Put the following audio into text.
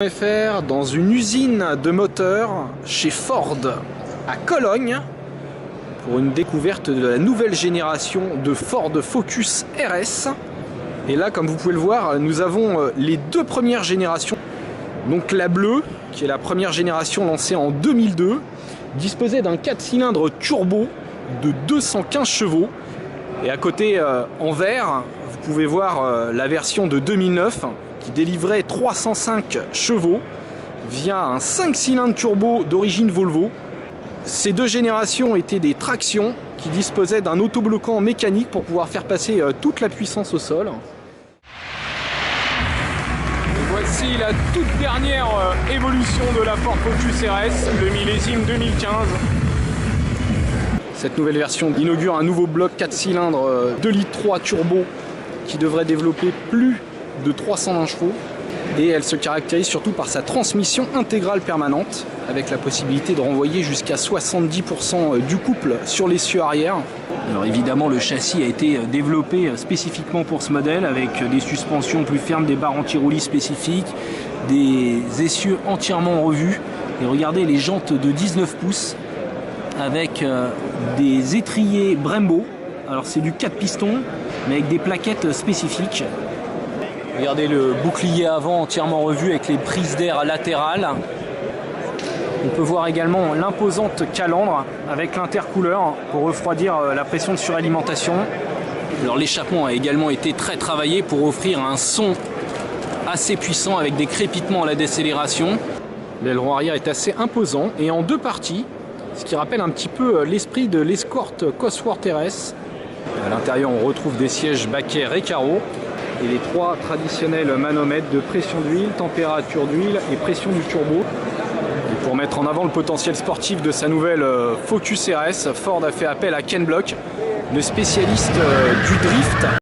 FR dans une usine de moteurs chez Ford à Cologne pour une découverte de la nouvelle génération de Ford Focus RS. Et là, comme vous pouvez le voir, nous avons les deux premières générations. Donc la bleue, qui est la première génération lancée en 2002, disposait d'un 4 cylindres turbo de 215 chevaux. Et à côté, en vert, vous pouvez voir la version de 2009 qui délivrait 305 chevaux via un 5 cylindres turbo d'origine Volvo. Ces deux générations étaient des tractions qui disposaient d'un autobloquant mécanique pour pouvoir faire passer toute la puissance au sol. Et voici la toute dernière évolution de la Ford Focus RS, le millésime 2015. Cette nouvelle version inaugure un nouveau bloc 4 cylindres 2,3 litres turbo qui devrait développer plus de 320 chevaux, et elle se caractérise surtout par sa transmission intégrale permanente avec la possibilité de renvoyer jusqu'à 70% du couple sur l'essieu arrière. Alors évidemment, le châssis a été développé spécifiquement pour ce modèle avec des suspensions plus fermes, des barres anti-roulis spécifiques, des essieux entièrement en revue, et regardez les jantes de 19 pouces avec des étriers Brembo. Alors c'est du 4 pistons mais avec des plaquettes spécifiques. Regardez le bouclier avant entièrement revu avec les prises d'air latérales. On peut voir également l'imposante calandre avec l'intercooleur pour refroidir la pression de suralimentation. Alors l'échappement a également été très travaillé pour offrir un son assez puissant avec des crépitements à la décélération. L'aileron arrière est assez imposant et en deux parties, ce qui rappelle un petit peu l'esprit de l'Escort Cosworth RS. À l'intérieur, on retrouve des sièges baquets Recaro et les trois traditionnels manomètres de pression d'huile, température d'huile et pression du turbo. Et pour mettre en avant le potentiel sportif de sa nouvelle Focus RS, Ford a fait appel à Ken Block, le spécialiste du drift.